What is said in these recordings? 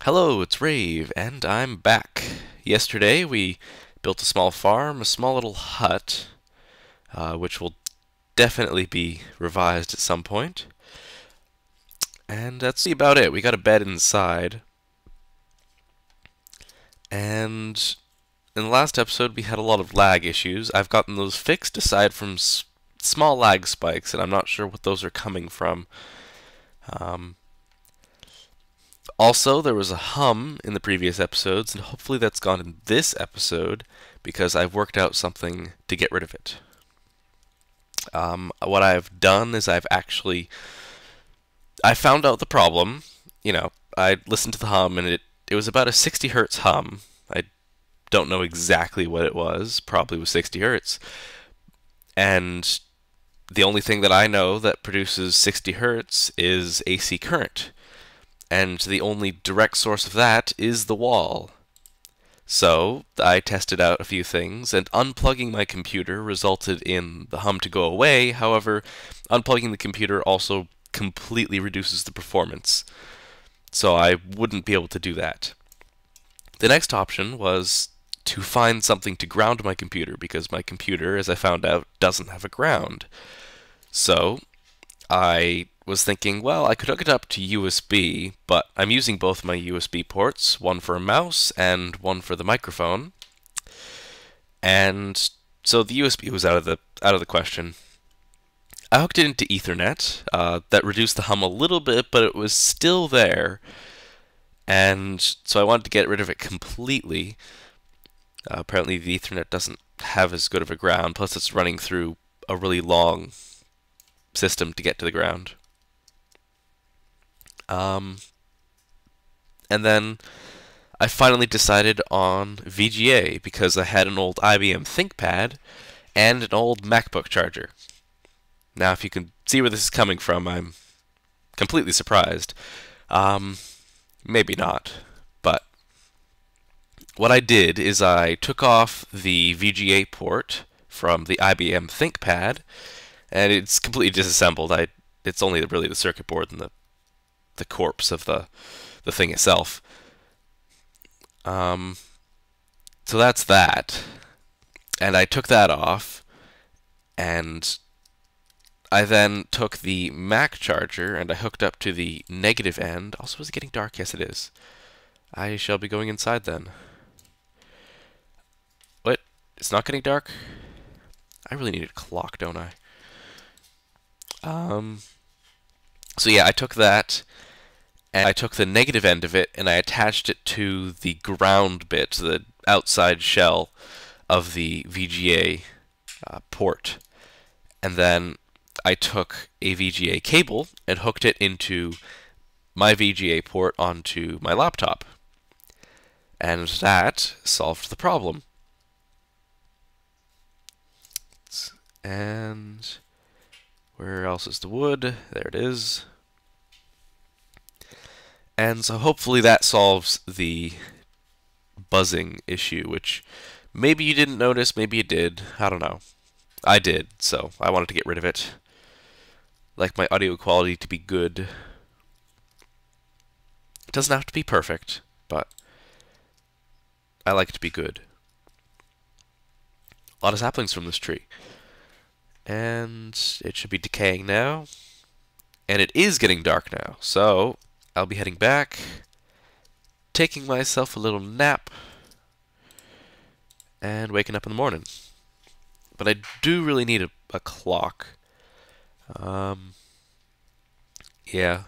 Hello, it's Rave, and I'm back. Yesterday we built a small farm, a small little hut, which will definitely be revised at some point. And that's about it. We got a bed inside, and in the last episode we had a lot of lag issues. I've gotten those fixed aside from small lag spikes, and I'm not sure what those are coming from. Um, Also, there was a hum in the previous episodes, and hopefully that's gone in this episode because I've worked out something to get rid of it. What I've done is I found out the problem. I listened to the hum, and it was about a 60 hertz hum. I don't know exactly what it was. Probably was 60 hertz. And the only thing that I know that produces 60 hertz is AC current. And the only direct source of that is the wall. So I tested out a few things, and unplugging my computer resulted in the hum to go away. However, unplugging the computer also completely reduces the performance. So I wouldn't be able to do that. The next option was to find something to ground my computer, because my computer, as I found out, doesn't have a ground. So I was thinking, well, I could hook it up to USB, but I'm using both my USB ports, one for a mouse and one for the microphone. And so the USB was out of the question. I hooked it into Ethernet. That reduced the hum a little bit, but it was still there. And so I wanted to get rid of it completely. Apparently the Ethernet doesn't have as good of a ground, plus it's running through a really long system to get to the ground. And then I finally decided on VGA because I had an old IBM ThinkPad and an old MacBook charger. Now, if you can see where this is coming from, I'm completely surprised. Maybe not, but what I did is I took off the VGA port from the IBM ThinkPad, and it's completely disassembled. It's only really the circuit board and the corpse of the thing itself. So that's that. And I took that off, and I then took the Mac charger and I hooked up to the negative end. Also, is it getting dark? Yes, it is. I shall be going inside then. What? It's not getting dark? I really need a clock, don't I? So yeah, I took that, and I took the negative end of it, and I attached it to the ground bit, the outside shell of the VGA port. And then I took a VGA cable and hooked it into my VGA port onto my laptop. And that solved the problem. And where else is the wood? There it is. And so hopefully that solves the buzzing issue, which maybe you didn't notice, maybe you did. I don't know. I did, so I wanted to get rid of it. Like my audio quality to be good. It doesn't have to be perfect, but I like it to be good. A lot of saplings from this tree. And it should be decaying now. And it is getting dark now, so I'll be heading back, taking myself a little nap, and waking up in the morning. But I do really need a clock. Yeah,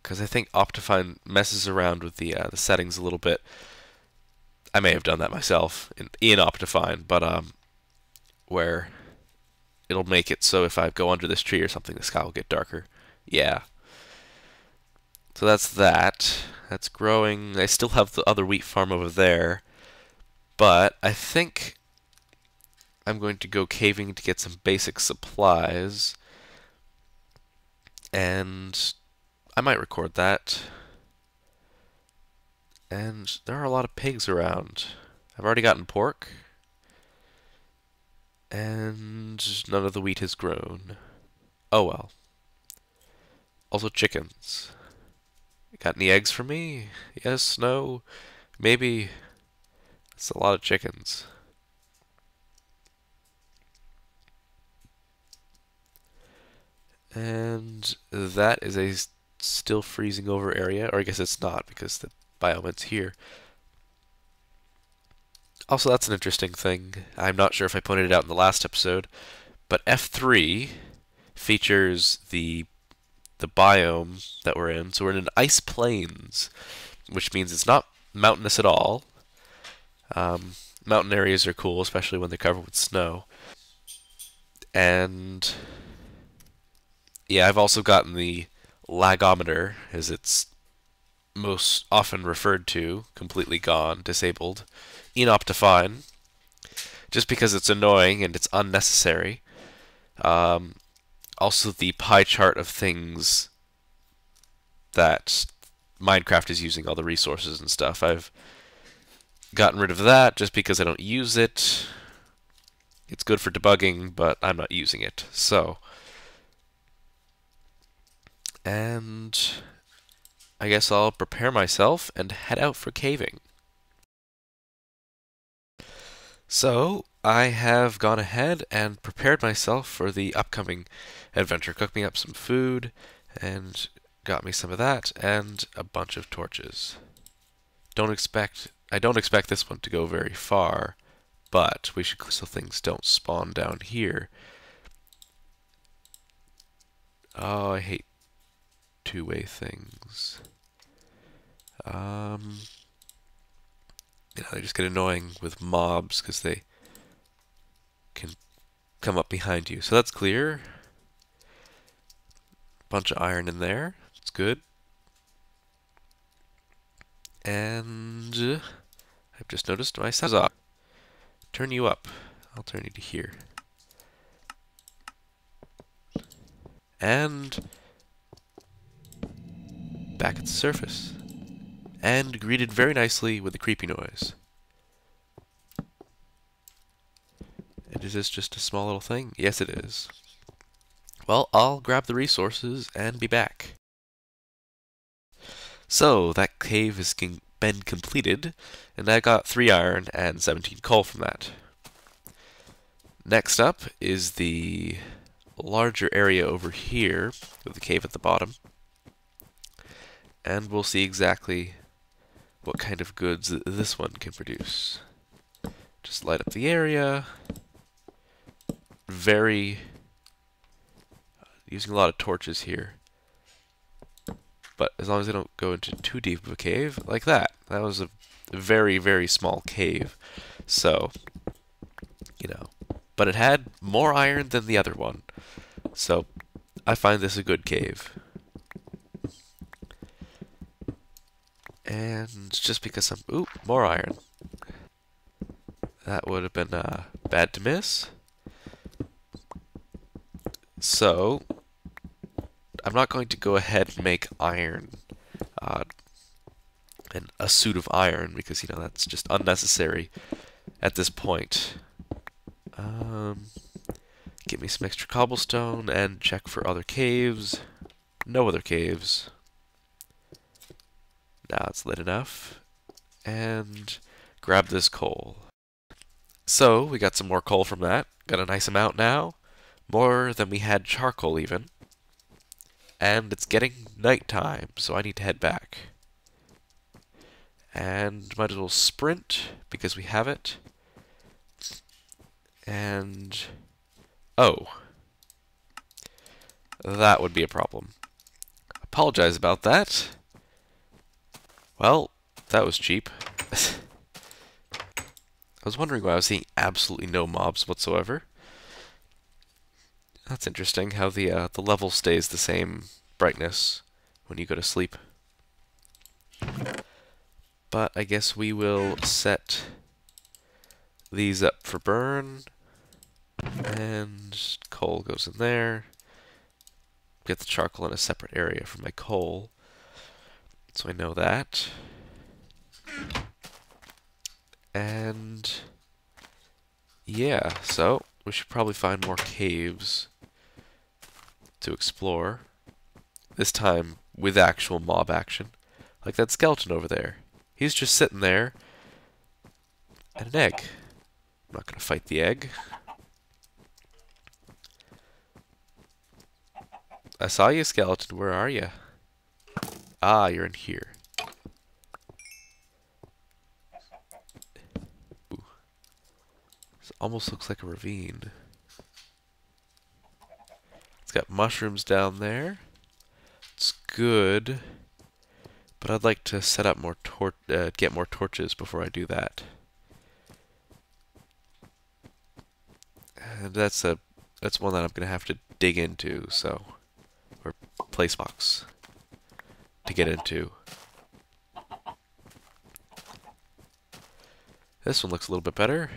because I think Optifine messes around with the settings a little bit. I may have done that myself in Optifine, but where it'll make it so if I go under this tree or something, the sky will get darker. Yeah. So that's that. That's growing. I still have the other wheat farm over there, but I think I'm going to go caving to get some basic supplies, and I might record that. And there are a lot of pigs around. I've already gotten pork, and none of the wheat has grown. Oh well. Also chickens. Got any eggs for me? Yes, no, maybe. It's a lot of chickens. And that is a still freezing over area, or I guess it's not because the biome's here. Also, that's an interesting thing. I'm not sure if I pointed it out in the last episode, but F3 features the biome that we're in. So we're in an ice plains, which means it's not mountainous at all. Mountain areas are cool, especially when they're covered with snow. And yeah, I've also gotten the lagometer, as it's most often referred to, completely gone, disabled, inoptifine, just because it's annoying and it's unnecessary. Also, the pie chart of things that Minecraft is using, all the resources and stuff, I've gotten rid of that just because I don't use it. It's good for debugging, but I'm not using it. So, and I guess I'll prepare myself and head out for caving. So, I have gone ahead and prepared myself for the upcoming adventure. Cooked me up some food and got me some of that and a bunch of torches. I don't expect this one to go very far, but we should so things don't spawn down here. Oh, I hate two-way things. They just get annoying with mobs because they can come up behind you. So that's clear. Bunch of iron in there. It's good. And I've just noticed my sound's off. Turn you up. I'll turn you to here. And back at the surface. And greeted very nicely with a creepy noise. And is this just a small little thing? Yes, it is. Well, I'll grab the resources and be back. So, that cave has been completed, and I got 3 iron and 17 coal from that. Next up is the larger area over here, with the cave at the bottom. And we'll see exactly what kind of goods this one can produce. Just light up the area. Using a lot of torches here. But as long as I don't go into too deep of a cave, like that. That was a very, very small cave. So, but it had more iron than the other one. So, I find this a good cave. And just because ooh, more iron. That would have been bad to miss. So, I'm not going to go ahead and make iron and a suit of iron because, that's just unnecessary at this point. Get me some extra cobblestone and check for other caves. No other caves. Now it's lit enough. And grab this coal. So, we got some more coal from that. Got a nice amount now. More than we had charcoal even. And it's getting nighttime, so I need to head back. And might as well sprint, because we have it. And oh. That would be a problem. Apologize about that. Well, that was cheap. I was wondering why I was seeing absolutely no mobs whatsoever. That's interesting how the level stays the same brightness when you go to sleep. But I guess we will set these up for burn. And coal goes in there. Get the charcoal in a separate area for my coal. So I know that. And yeah, so we should probably find more caves to explore. This time with actual mob action. Like that skeleton over there. He's just sitting there. And an egg. I'm not going to fight the egg. I saw you, skeleton. Where are you? Ah, you're in here. Ooh. This almost looks like a ravine. It's got mushrooms down there. It's good. But I'd like to set up more get more torches before I do that. And that's one that I'm gonna have to dig into, so, or place box to get into. This one looks a little bit better,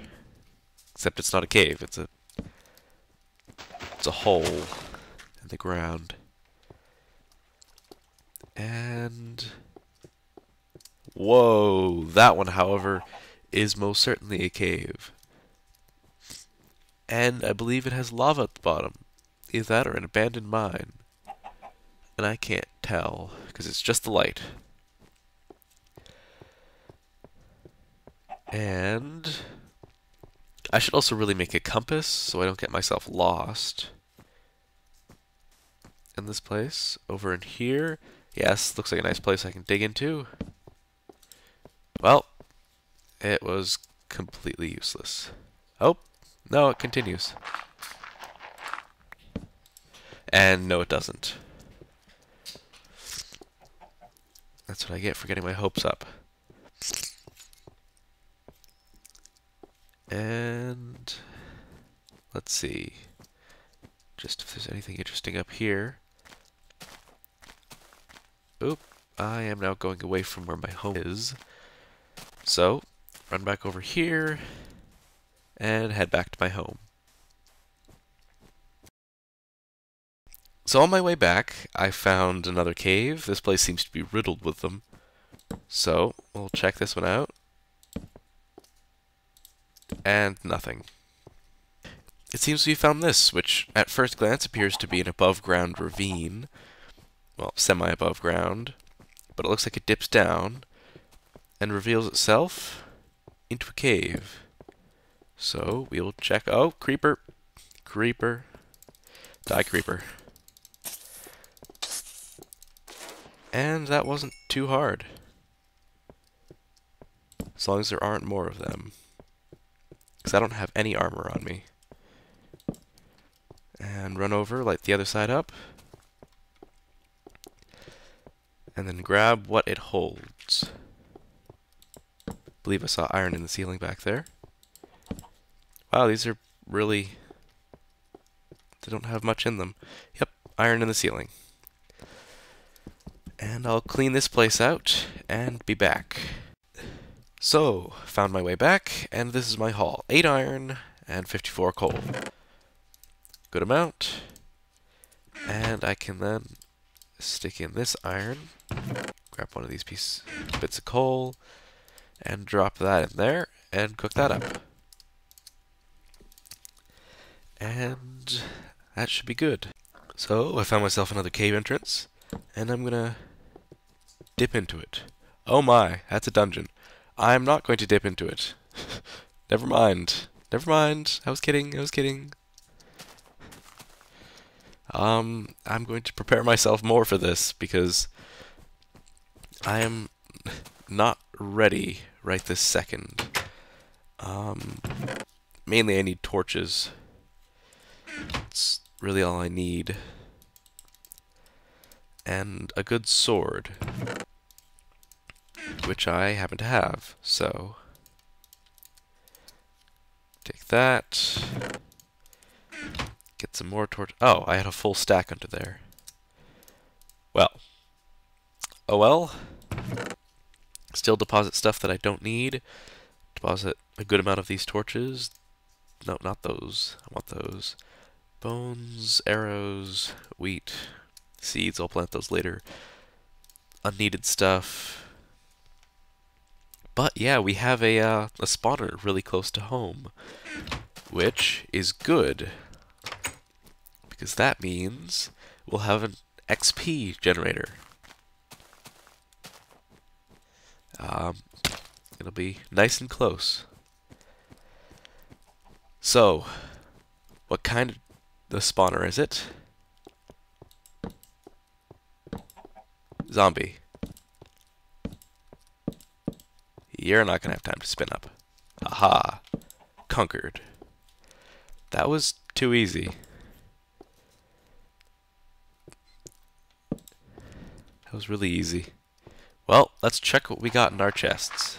except it's not a cave. It's a hole in the ground. And whoa, that one, however, is most certainly a cave. And I believe it has lava at the bottom. Either that or an abandoned mine. And I can't tell, because it's just the light. And I should also really make a compass, so I don't get myself lost. In this place, over in here. Yes, looks like a nice place I can dig into. Well, it was completely useless. Oh, no, it continues. And no, it doesn't. That's what I get for getting my hopes up. And let's see. Just if there's anything interesting up here. Oop, I am now going away from where my home is. So, run back over here and head back to my home. So on my way back, I found another cave. This place seems to be riddled with them. So, we'll check this one out. And nothing. It seems we found this, which at first glance appears to be an above-ground ravine. Well, semi-above ground. But it looks like it dips down and reveals itself into a cave. So, we'll check. Oh, creeper. Creeper. Die, creeper. And that wasn't too hard. As long as there aren't more of them. Because I don't have any armor on me. And run over, light the other side up. And then grab what it holds. I believe I saw iron in the ceiling back there. Wow, these are really... they don't have much in them. Yep, iron in the ceiling. And I'll clean this place out and be back. So, found my way back, and this is my haul. 8 iron and 54 coal. Good amount. And I can then stick in this iron, grab one of these bits of coal, and drop that in there, and cook that up. And that should be good. So, I found myself another cave entrance, and I'm gonna dip into it. Oh my, that's a dungeon. I'm not going to dip into it. Never mind. Never mind. I was kidding. I was kidding. I'm going to prepare myself more for this because I am not ready right this second. Mainly I need torches. It's really all I need. And a good sword, which I happen to have, so take that, get some more torch. Oh, I had a full stack under there. Well, oh well. Still deposit stuff that I don't need. Deposit a good amount of these torches. No, not those. I want those. Bones, arrows, wheat, seeds. I'll plant those later. Unneeded stuff. But yeah, we have a spawner really close to home, which is good, because that means we'll have an XP generator. Um, it'll be nice and close. So, what kind of the spawner is it? Zombie. You're not gonna have time to spin up. Aha. Conquered. That was too easy. That was really easy. Well, let's check what we got in our chests.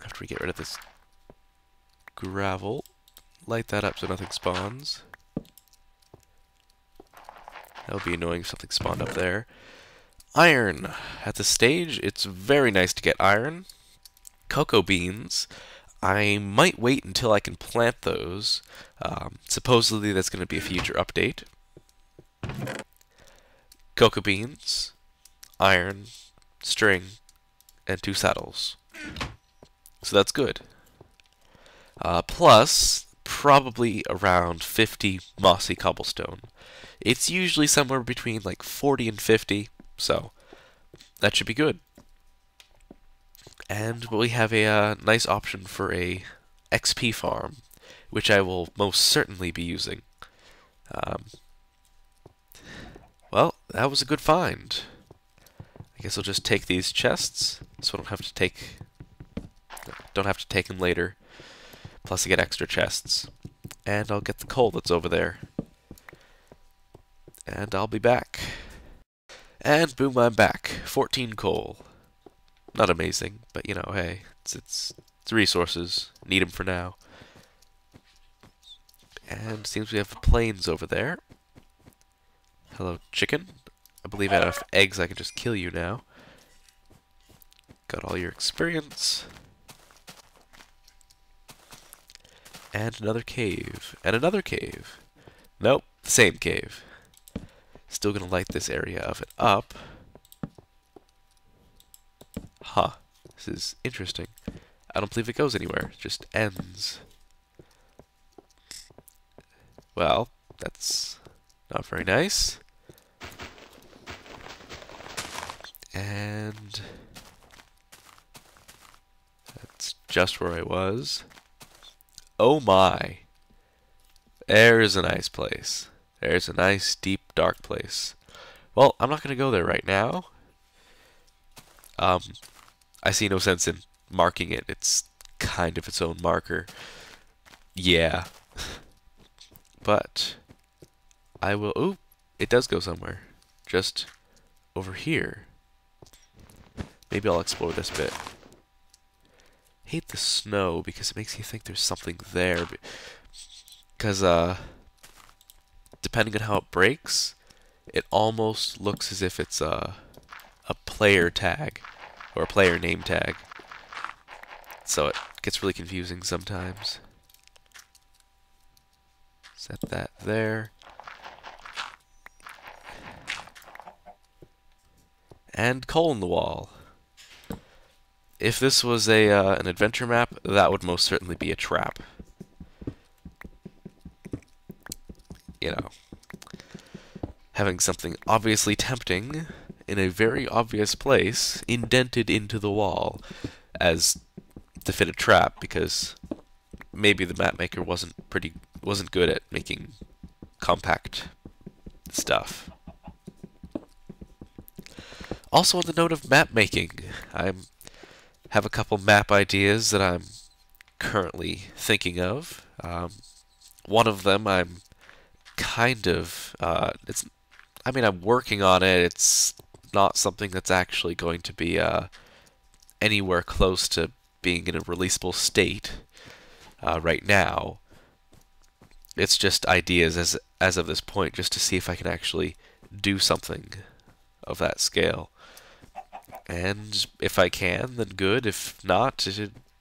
After we get rid of this gravel, light that up so nothing spawns. That would be annoying if something spawned up there. Iron. At this stage, it's very nice to get iron. Cocoa beans. I might wait until I can plant those. Supposedly that's going to be a future update. Cocoa beans, iron, string, and 2 saddles. So that's good. Plus, probably around 50 mossy cobblestone. It's usually somewhere between like 40 and 50, so that should be good. And we have a nice option for a XP farm, which I will most certainly be using. Well, that was a good find. I guess I'll just take these chests, so I don't have to take them later. Plus I get extra chests. And I'll get the coal that's over there. And I'll be back. And boom, I'm back. 14 coal. Not amazing, but you know, hey, it's resources. Need them for now. And seems we have plains over there. Hello, chicken. I believe I have enough eggs I can just kill you now. Got all your experience. And another cave. And another cave. Nope, the same cave. Still gonna light this area of it up. Huh. This is interesting. I don't believe it goes anywhere. It just ends. Well, that's not very nice. And that's just where I was. Oh my. There's a nice place. There's a nice, deep, dark place. Well, I'm not going to go there right now. I see no sense in marking it. It's kind of its own marker. Yeah. But I will... Ooh, it does go somewhere. Just over here. Maybe I'll explore this bit. Hate the snow because it makes you think there's something there. Because, depending on how it breaks, it almost looks as if it's a player tag or a player name tag. So it gets really confusing sometimes. Set that there. And coal in the wall. If this was an adventure map, that would most certainly be a trap. You know, having something obviously tempting in a very obvious place indented into the wall as to fit a trap, because maybe the map maker wasn't good at making compact stuff. Also, on the note of map making, I have a couple map ideas that I'm currently thinking of. One of them I'm kind of I'm working on it. It's not something that's actually going to be anywhere close to being in a releasable state right now. It's just ideas as of this point, just to see if I can actually do something of that scale. And if I can, then good. If not,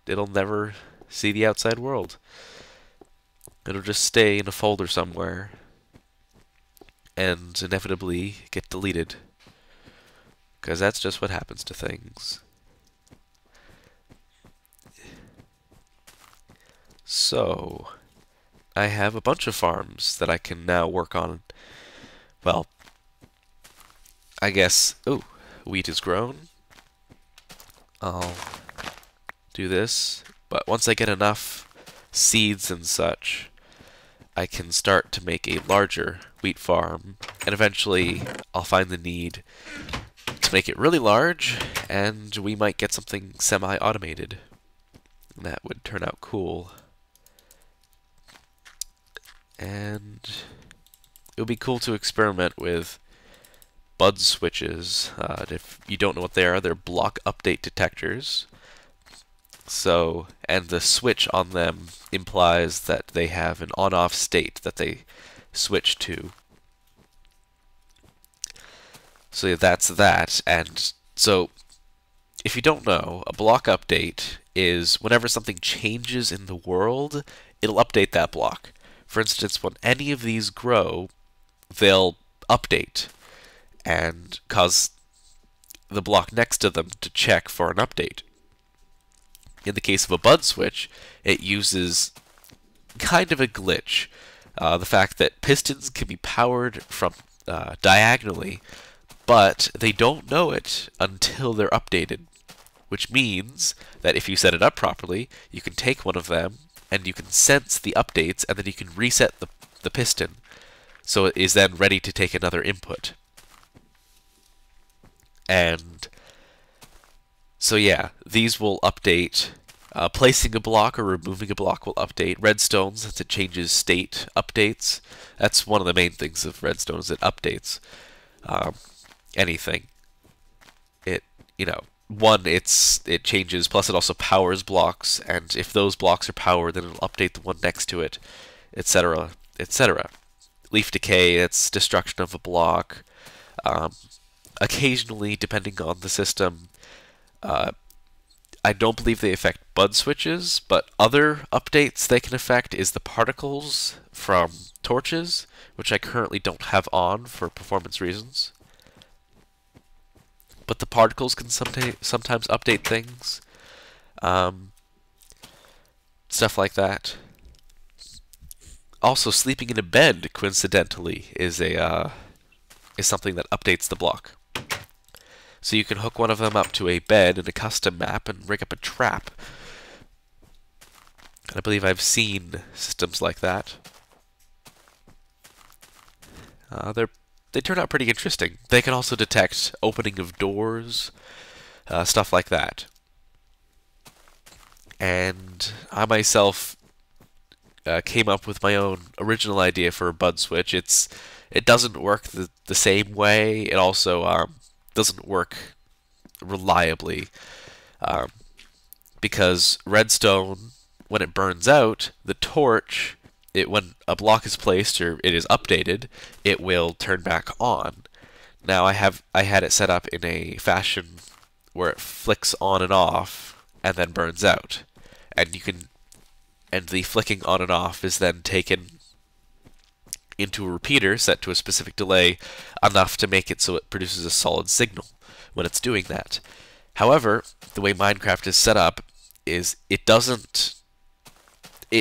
it'll never see the outside world. It'll just stay in a folder somewhere and inevitably get deleted. Because that's just what happens to things. So, I have a bunch of farms that I can now work on. Well, I guess... Ooh, wheat is grown. I'll do this. But once I get enough seeds and such, I can start to make a larger wheat farm, and eventually I'll find the need to make it really large, and we might get something semi-automated. That would turn out cool. And it would be cool to experiment with bud switches. If you don't know what they are, they're block update detectors. So, and the switch on them implies that they have an on-off state that they switch to. So yeah, that's that. And so, if you don't know, a block update is whenever something changes in the world, it'll update that block. For instance, when any of these grow, they'll update and cause the block next to them to check for an update. In the case of a bud switch, it uses kind of a glitch. The fact that pistons can be powered from diagonally, but they don't know it until they're updated. Which means that if you set it up properly, you can take one of them and you can sense the updates, and then you can reset the piston, so it is then ready to take another input. And so yeah, these will update. Placing a block or removing a block will update. Redstone, since it changes state, updates. That's one of the main things of redstone, is it updates anything. It, it changes, plus it also powers blocks, and if those blocks are powered, then it'll update the one next to it, etc., etc. Leaf decay, that's destruction of a block. Occasionally, depending on the system, I don't believe they affect bud switches, but other updates they can affect is the particles from torches, which I currently don't have on for performance reasons. But the particles can sometimes update things. Stuff like that. Also, sleeping in a bed, coincidentally, is something that updates the block. So you can hook one of them up to a bed in a custom map and rig up a trap. And I believe I've seen systems like that. They turn out pretty interesting. They can also detect opening of doors, stuff like that. And I myself came up with my own original idea for a bud switch. It doesn't work the same way. It also doesn't work reliably, because redstone, when it burns out, the torch, when a block is placed or it is updated, it will turn back on. Now I had it set up in a fashion where it flicks on and off and then burns out, and the flicking on and off is then taken into a repeater set to a specific delay, enough to make it so it produces a solid signal when it's doing that. However, the way Minecraft is set up is it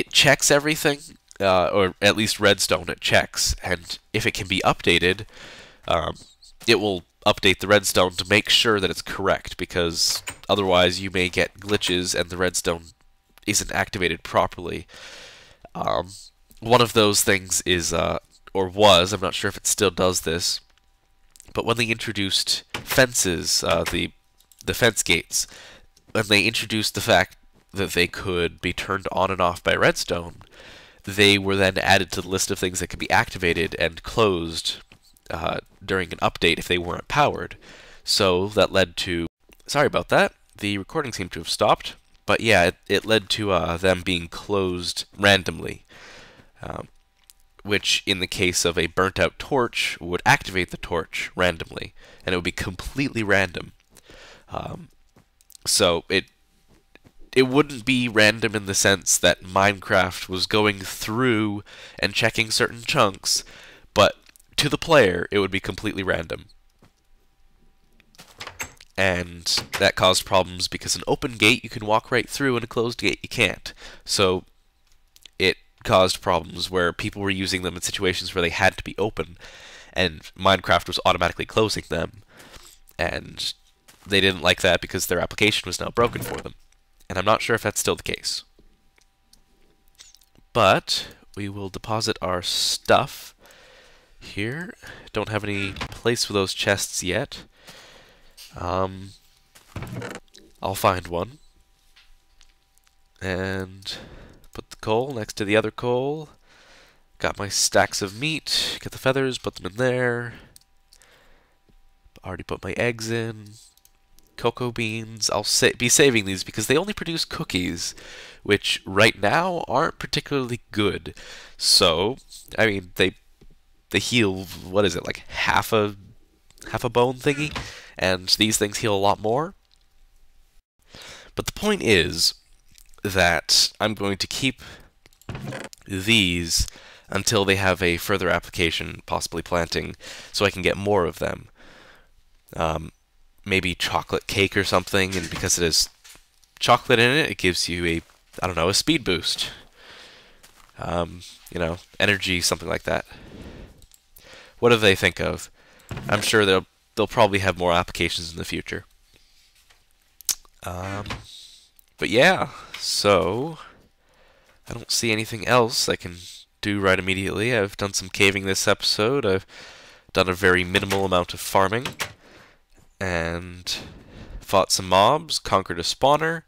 checks everything, or at least redstone it checks, and if it can be updated, it will update the redstone to make sure that it's correct, because otherwise you may get glitches and the redstone isn't activated properly. One of those things is, or was, I'm not sure if it still does this, but when they introduced fences, the fence gates, when they introduced the fact that they could be turned on and off by redstone, they were then added to the list of things that could be activated and closed during an update if they weren't powered. So that led to... Sorry about that. The recording seemed to have stopped. But yeah, it led to them being closed randomly. Which, in the case of a burnt-out torch, would activate the torch randomly, and it would be completely random. So it wouldn't be random in the sense that Minecraft was going through and checking certain chunks, but to the player, it would be completely random. And that caused problems because an open gate you can walk right through, and a closed gate you can't. So it caused problems where people were using them in situations where they had to be open, and Minecraft was automatically closing them. And they didn't like that because their application was now broken for them. And I'm not sure if that's still the case. But we will deposit our stuff here. Don't have any place for those chests yet. I'll find one. And put the coal next to the other coal. Got my stacks of meat. Get the feathers, put them in there. Already put my eggs in. Cocoa beans. I'll be saving these because they only produce cookies, which right now aren't particularly good. So, I mean, they heal, what is it, like half a bone thingy, and these things heal a lot more. But the point is that I'm going to keep these until they have a further application, possibly planting, so I can get more of them. Maybe chocolate cake or something, and because it has chocolate in it, it gives you a, I don't know, a speed boost. You know, energy, something like that. What do they think of? I'm sure they'll probably have more applications in the future. But yeah, so I don't see anything else I can do right immediately. I've done some caving this episode. I've done a very minimal amount of farming. And fought some mobs, conquered a spawner,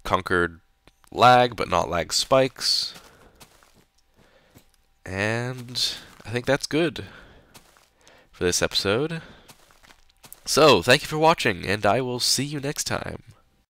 conquered lag, but not lag spikes. And I think that's good for this episode. So, thank you for watching, and I will see you next time.